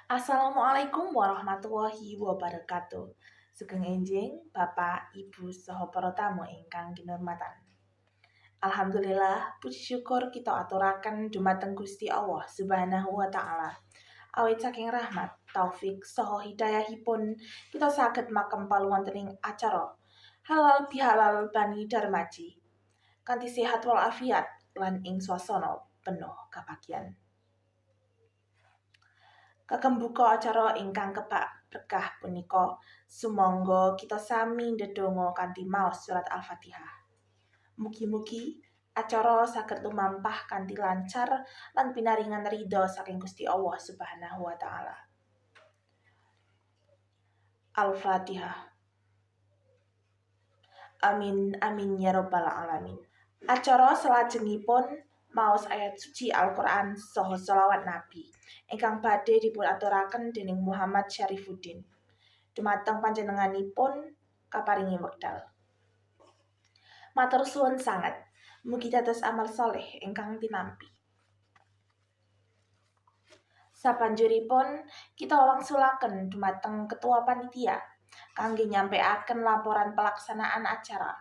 Assalamualaikum warahmatullahi wabarakatuh. Sugeng enjing Bapak, Ibu, saha para tamu ingkang kinurmatan. Alhamdulillah, puji syukur kita aturaken dumateng Gusti Allah Subhanahu wa taala. Awit saking rahmat, taufik saha hidayahipun kita saged makem paluwontening acara halal bihalal bani darmaji kanthi sehat walafiat lan ing swasana penuh kabagyan. Kagem buka acara ingkang kebak berkah punika, sumangga kita sami ndedonga kanthi maos surat Al-Fatihah. Mugi-mugi acara saged lumampah kanthi lancar lan pinaringan ridha saking Gusti Allah Subhanahu wa taala. Al-Fatihah. Amin amin ya rabbal alamin. Acara salajengipun maos ayat suci Al-Qur'an saha shalawat Nabi ingkang badhe dipun aturaken dening Muhammad Syarifuddin. Dumateng panjenenganipun kaparingi wekdal. Matur suwun sanget. Mugi dados amal saleh ingkang tinampi. Sabanjuripun kita wangsulaken dumateng Ketua Panitia kangge nyampaiaken laporan pelaksanaan acara.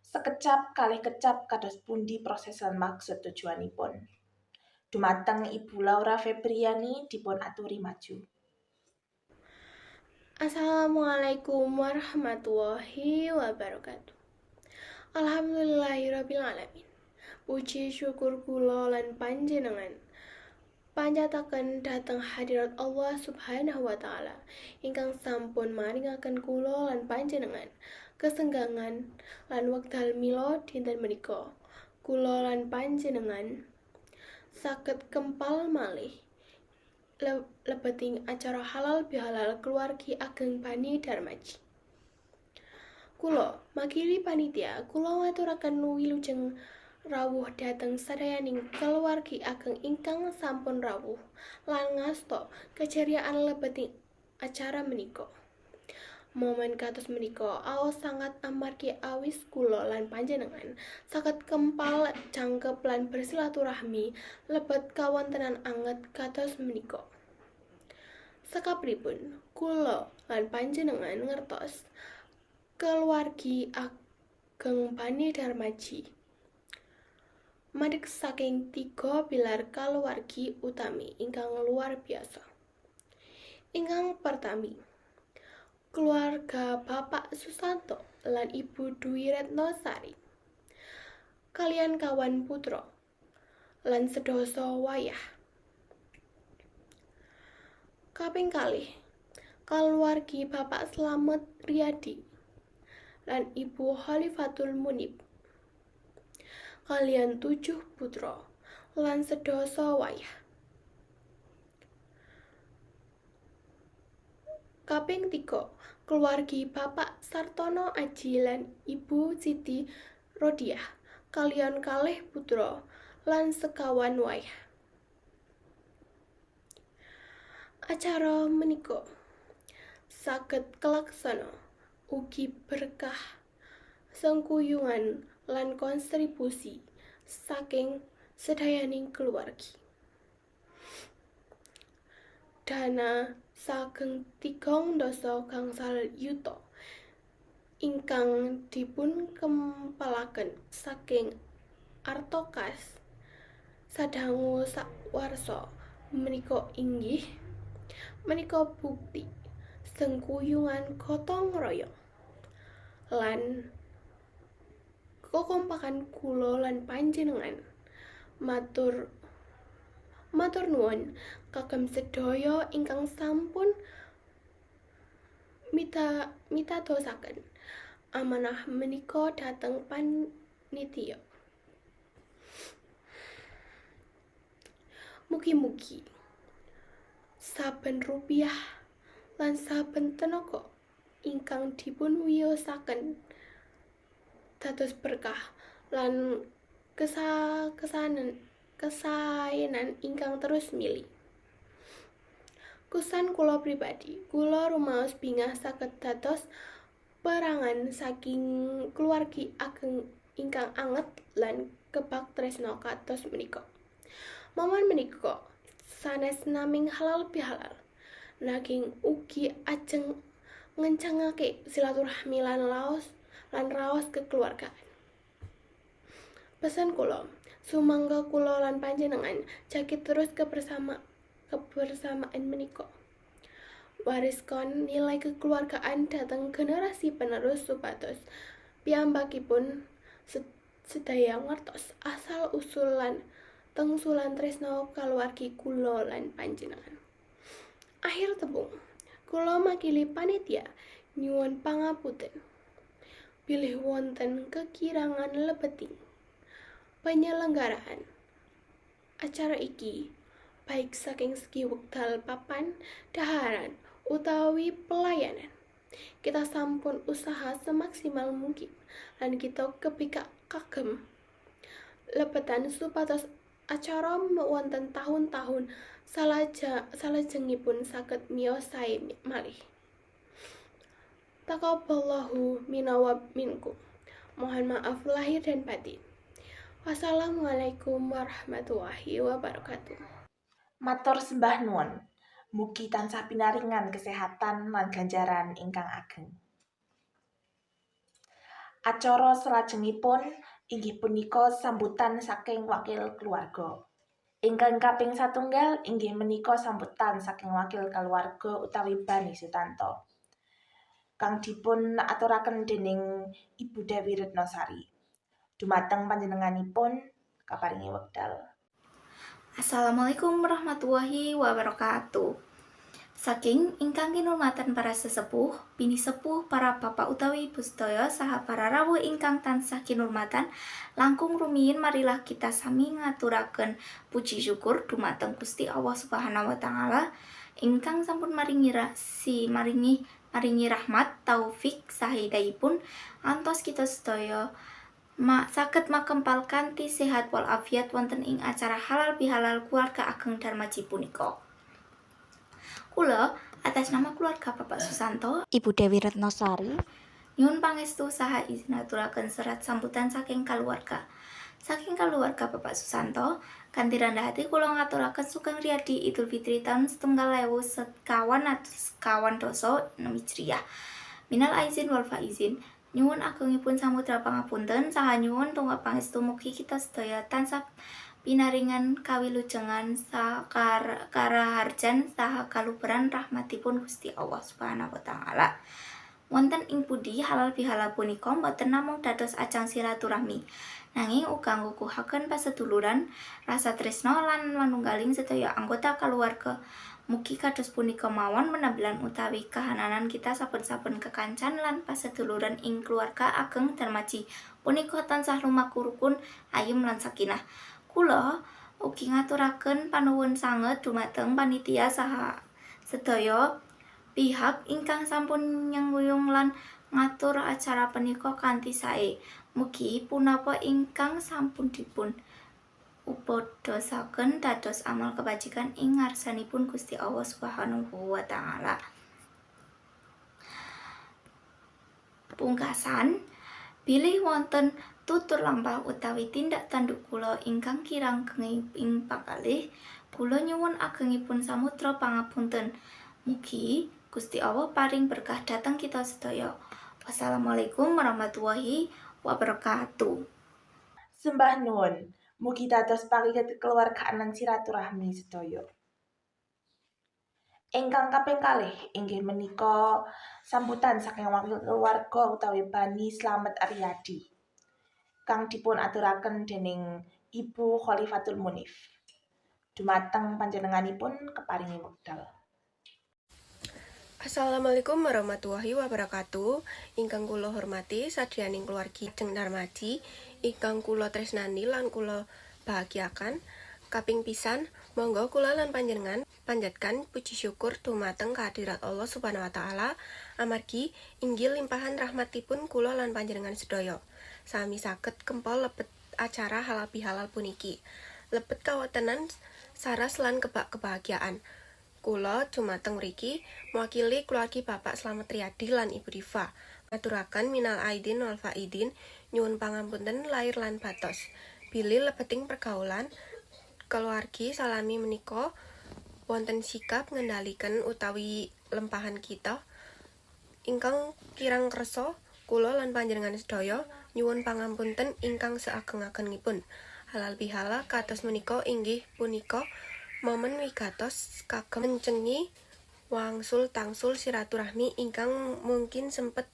Sekecap kalih kecap kados pundi proses lan maksud tujuanipun. Dumateng Ibu Laura Febriani dipun aturi maju. Assalamualaikum warahmatullahi wabarakatuh. Alhamdulillahirabbil alamin. Puji syukur kula lan panjenengan panjataken dhateng hadirat Allah Subhanahu wa taala ingkang sampun maringaken kula lan panjenengan kesenggangan lan wekdal mila dinten menika. Kula lan panjenengan saged kempal malih lebeting acara halal bihalal keluargi ageng Bani Darmaji. Kula makili panitia, kula ngaturaken wilujeng rawuh dhateng sadayaning keluargi ageng ingkang sampun rawuh lan ngasta keceriaan lebeting acara menika. Momen kados menika aos sangat amargi awis kula lan panjenengan saged kempal jangkep lan bersilaturahmi lebet kawontenan anget kados menika. Sakapripun kula lan panjenengan ngertos keluargi ageng Bani Darmaji madheg saking 3 pilar kaluwargi utami ingkang luar biasa. Ingkang pertami, keluarga Bapak Susanto lan Ibu Dwi Retnosari kalian kawan putra lan sedasa wayah. Kaping kalih, kaluwargi Bapak Slamet Riyadi lan Ibu Khalifatul Munib kalian 7 putra lan sedasa wayah. Kaping 3, keluargi Bapak Sartono Aji lan Ibu Siti Rodiah kalian kalih putra lan sekawan wayah. Acara menika saged kalaksana ugi berkah sengkuyungan lan kontribusi saking sedayaning keluargi. Dana saking 3 gangsal yuta ingkang dipun kempalaken saking arta kas sadangu sawarsa menika inggih menika bukti sengkuyungan gotong royong lan kekompakan kula lan panjenengan. Matur nuwun kagem sedaya ingkang sampun mitadosaken amanah menika dhateng panitia. Mugi-mugi saben rupiah lan saben tenaga ingkang dipun wiyosaken dados berkah lan kesaenan ingkang terus mili. Kusan kula pribadi, kula rumaos bingah saged dados perangan saking keluargi ageng ingkang anget lan kebak tresna kados menika. Momen menika sanes naming halal bihalal nanging ugi ajeng ngencangake silaturahmi lan raos kekeluargaan. Pesan kula, sumangga kula lan panjenengan jagi terus kebersamaan menika. Wariskan nilai kekeluargaan datang generasi penerus supados piyambakipun sedaya ngertos asal usul lan tengsulan tresna kaluwargi kula lan panjenengan. Akhir tembung, kula makili panitia nyuwun pangapunten bilih wonten kekirangan lebeting penyelenggaraan acara iki, baik saking segi wekdal papan daharan utawi pelayanan. Kita sampun usaha semaksimal mungkin lan kita kepikak kagem lebetan supados acara wonten tahun-tahun salajengipun saged miyos sae malih. Taqabbalallahu minna wa minkum. Mohon maaf lahir dan batin. Wassalamualaikum warahmatullahi wabarakatuh. Matur sembah nuwun. Mugi tansah pinaringan kesehatan lan ganjaran ingkang ageng. Acara salajengipun inggih punika sambutan saking wakil keluarga. Ingkang kaping satunggal inggih menika sambutan saking wakil keluarga utawi Bani Sutanto, kang dipun aturaken dening Ibu Dewi Retnosari. Dumateng panjenenganipun kaparingi wekdal. Assalamualaikum warahmatullahi wabarakatuh. Saking ingkang kinurmatan para sesepuh, bini sepuh, para bapak utawi ibu sedaya saha para rawuh ingkang tansah kinurmatan, langkung rumiyin marilah kita sami ngaturaken puji syukur dumateng Gusti Allah Subhanahu wa taala ingkang sampun maringi rahmat, taufik saha hidayahipun antos kita sedaya saged makempal kanthi sehat wal afiat wonten ing acara halal bihalal keluarga ageng Darmaji punika. Kula atas nama keluarga Bapak Susanto, Ibu Dewi Retnosari, nyuwun pangestu saha izin aturaken serat sambutan saking kaluarga. Saking kaluarga Bapak Susanto, kanthi rendah hati kula ngaturaken sugeng riyadi Idul Fitri taun 2021 Hijriah. Minal aizin wal faizin. Nyuwun agungipun samudra pangapunten saha nyuwun tumrap pangestu mugi kita sedaya tansah pinaringan kawilujengan karaharjan saha kaluberan rahmatipun Gusti Allah Subhanahu wa taala. Wonten ing pundi halal bihalal punika boten namung dados ajang silaturahmi, nanging uga nggukuhaken paseduluran, rasa tresna lan manunggaling sedaya anggota keluarga. Mugi kados punika mawon menambilan utawi kahananan kita saben-saben kekancan lan paseduluran ing keluarga ageng Darmaji punika tansah lumaku rukun, ayem lan sakinah. Kula ugi ngaturaken panuwun sanget dumateng panitia saha sedaya pihak ingkang sampun nyenguyung lan ngatur acara punika kanthi sae. Mugi punapa ingkang sampun dipun upadosaken dados amal kebajikan ing ngarsanipun Gusti Allah Subhanahu wa taala. Pungkasan, bilih wonten tutur lampah utawi tindak tanduk kula ingkang kirang genging ing pakalih, kula nyuwun agengipun samudra pangapunten. Mugi Gusti Allah paring berkah dhateng kita sedaya. Wassalamualaikum warahmatullahi wabarakatuh. Sembah nuwun. Mugi dados pariget kekeluargaan lan silaturahmi sedaya. Ingkang kaping kalih inggih menika sambutan saking wakil keluarga utawi Bani Slamet Aryadi, kang dipun aturaken dening Ibu Khalifatul Munif. Dumateng panjenenganipun keparingi wekdal. Assalamualaikum warahmatullahi wabarakatuh. Ingkang kula hormati sadyaning keluargi Ageng Darmaji, ingkang kula tresnani lan kula bahagiakan. Kaping pisan, monggo kula lan panjenengan panjatkan puji syukur dumateng kehadirat Allah Subhanahu wa taala amargi inggil limpahan rahmatipun kula lan panjenengan sedaya. Sami saged kempol lebet acara halal bihalal puniki. Lebet kawotenan saras lan kebak kebahagiaan. Kula dumateng mriki mewakili keluargi Bapak Slamet Riyadi lan Ibu Diva. Ngaturaken minal aidin wal faidin, nyuwun pangapunten lair lan batos. Bilih lebeting pergaulan keluargi salami menika wonten sikap ngendaliken utawi lempahan kita ingkang kirang kersa, kula lan panjenengan sedaya nyuwun pangampunten ingkang seageng-agengipun. Halal bihalal kados menika inggih punika momen wigatos kagem mencengi wangsul tangsul silaturahmi ingkang mungkin sempet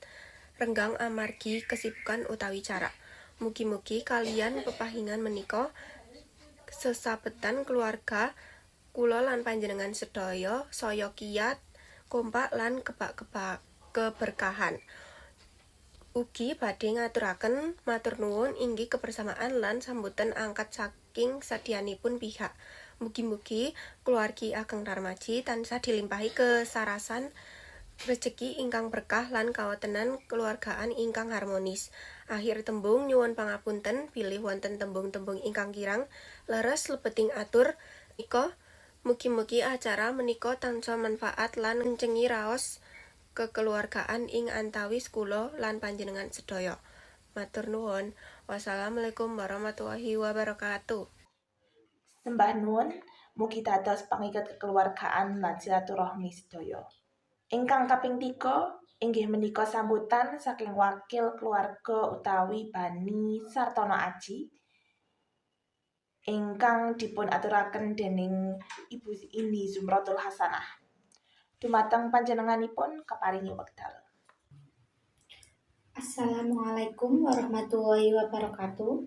renggang amargi kesibukan utawi cara. Mugi-mugi kalian pepahingan menika sesabetan keluarga kula lan panjenengan sedaya saya kiyat, kompak lan kebak-kebak keberkahan. Ugi badhe ngaturaken matur nuwun inggih kebersamaan lan sambutan angkat saking sadyanipun pihak. Mugi-mugi keluargi ageng Darmaji tansah dilimpahi kesarasan rejeki ingkang berkah lan kawetenan keluargaan ingkang harmonis. Akhir tembung nyuwun pangapunten bilih wonten tembung-tembung ingkang kirang leres lebeting atur nika. Mugi-mugi acara menika tansah manfaat lan ngencengi raos kekeluargaan ing antawis kula lan panjenengan sedaya. Matur nuwun. Wassalamualaikum warahmatullahi wabarakatuh. Sembah nuwun, mugi dados pangiket kekeluargaan lan silaturahmi sedaya. Ingkang kaping 3 inggih menika sambutan saking wakil keluarga utawi Bani Sartono Aji ingkang dipun aturaken dening Ibu Indi Zumratul Hasanah. Dumateng panjenenganipun keparingi wekdal. Assalamualaikum warahmatullahi wabarakatuh.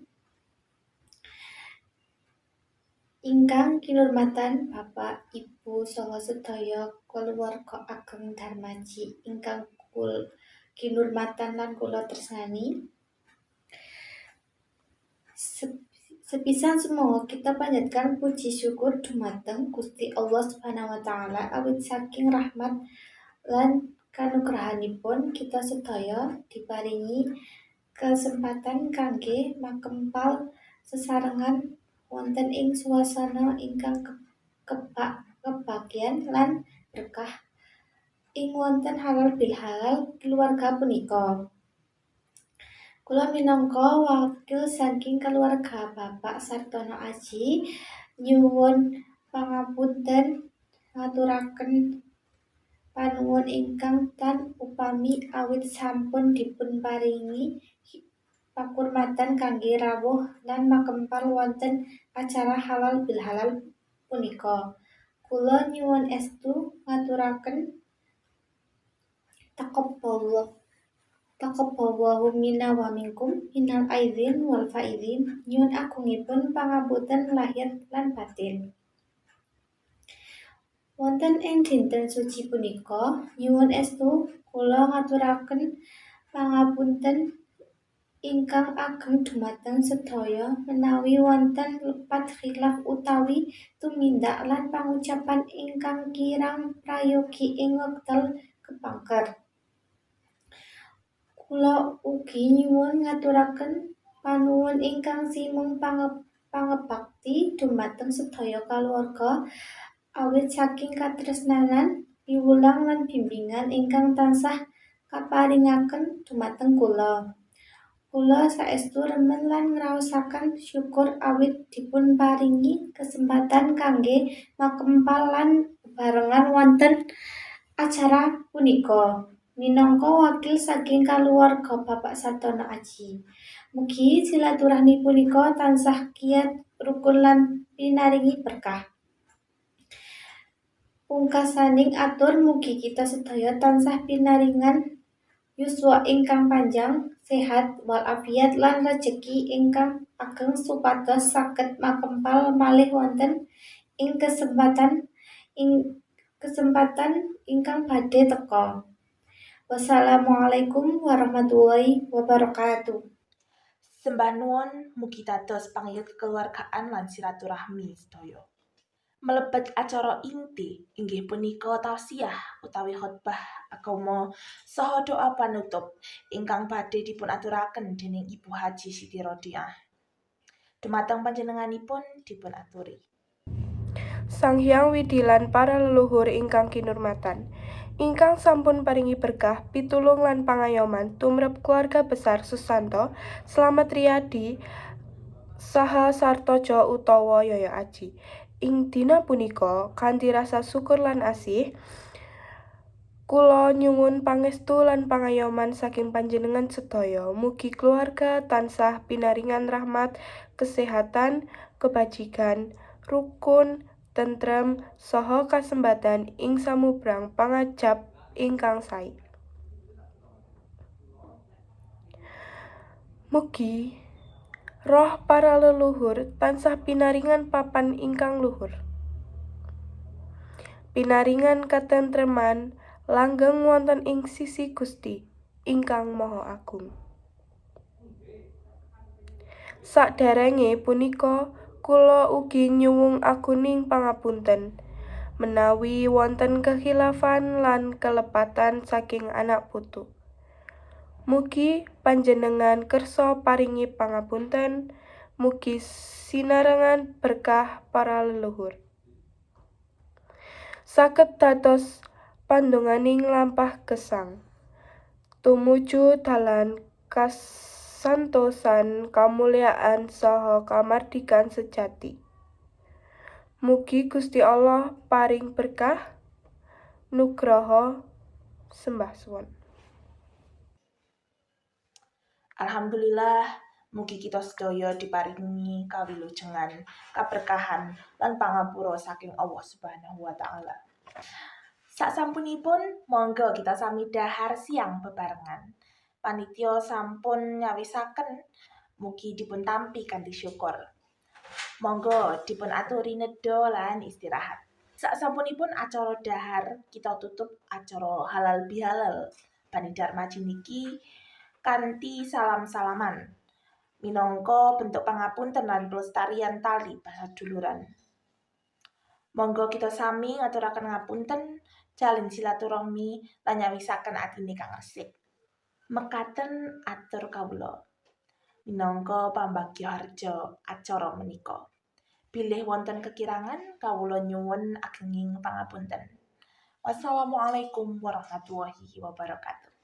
Ingkang kinurmatan Bapak, Ibu saha sedaya kulawarga ageng Darmaji ingkang kinurmatan lan kula tresnani. Sepisan semua kita panjatkan puji syukur dumateng Gusti Allah Subhanahu wa taala awit saking rahmat lan kanugrahanipun kita sedaya diparingi kesempatan kangge makempal sesarengan wonten ing suasana ingkang kebahagiaan lan berkah ing wonten halal bil halal keluarga punika. Kula minangka wakil saking keluarga Bapak Sartono Aji nyuwun pangapunten ngaturaken panuwun ingkang tan upami awit sampun dipunparingi pakurmatan kangge rawuh lan makempal wonten acara halal bil halal punika. Kula nyuwun estu ngaturaken taqabbalallahu minna wa minkum minal aidin wal faidin. Nyuwun agungipun pangapunten lahir lan batin. Wonten ing dinten suci punika nyuwun estu kula ngaturaken pangapunten ingkang ageng dumateng sedaya menawi wonten lepat khilaf utawi tumindak lan pangucapan ingkang kirang prayogi ing wekdal kepangker. Kula ugi nyuwun ngaturaken panuwun ingkang simeng pangebakti dumateng sedaya kaluwarga awit saking katresnanan, piwulang lan bimbingan ingkang tansah kaparingaken dumateng kula. Kula saestu remen lan ngraosaken syukur awit dipunparingi kesempatan kangge makempal lan bebarengan wonten acara punika. Minangka wakil saking kaluwarga Bapak Sartono Aji, mugi silaturahmi punika tansah kiyat rukun lan pinaringi berkah. Pungkasaning atur mugi kita sedaya tansah pinaringan yuswa ingkang panjang, sehat walafiat lan rejeki ingkang ageng supados saged makempal malih wonten ing kesempatan ingkang badhe teka. Wassalamualaikum warahmatullahi wabarakatuh. Sembah nuwun mugi dados pangiket kekeluargaan lan silaturahmi sedaya. Melebet acara inti inggih punika tausiah utawi khotbah agama saha doa panutup ingkang badhe dipunaturaken dening Ibu Haji Siti Rodiah. Dumateng panjenenganipun dipunaturi. Sang Hyang Widi lan para leluhur ingkang kinurmatan, ingkang sampun paringi berkah, pitulung lan pangayoman tumrap keluarga besar Susanto, Slamet Riyadi, saha Sartojo utawa Yoyo Aji. Ing dina punika kanthi rasa syukur lan asih kula nyuwun pangestu lan pangayoman saking panjenengan sedaya. Mugi keluarga tansah pinaringan rahmat, kesehatan, kebajikan, rukun, tentrem, saha kasembatan ing samubrang pangajap ingkang sae. Mugi roh para leluhur tansah pinaringan papan ingkang luhur. Pinaringan katentreman langgeng wonten ing sisi Gusti ingkang Maha Agung. Saderenge punika kula ugi nyuwung aguning pangapunten menawi wonten kekhilafan lan kelepatan saking anak putu. Mugi panjenengan kersa paringi pangapunten, mugi sinarengan berkah para leluhur. Saged dados pandonganing lampah gesang tumuju dalan kasantosan, kamulyaan saha kamardikan sejati. Mugi Gusti Allah paring berkah, nugraha, sembah suwun. Alhamdulillah, mugi kita sedaya diparingi kawilujengan, kaberkahan, lan pangapura saking Allah Subhanahu wa Ta'ala. Saksampunipun, monggo kita sami dahar siang bebarengan. Panitia sampun nyawisaken, mugi dipun tampi kanthi syukur. Monggo dipun aturi nedha lan istirahat. Saksampunipun acara dahar, kita tutup acara halal bihalal Bani Darmaji niki kanthi salam-salaman minangka bentuk pangapunten lan pelestarian tali pasaduluran. Monggo kita sami ngaturaken ngapunten, jalin silaturahmi lan nyawisaken atine kang resik. Mekaten atur kawula minangka pambagya harja acara menika. Bilih wonten kekirangan kawula nyuwun agenging pangapunten. Wassalamualaikum warahmatullahi wabarakatuh.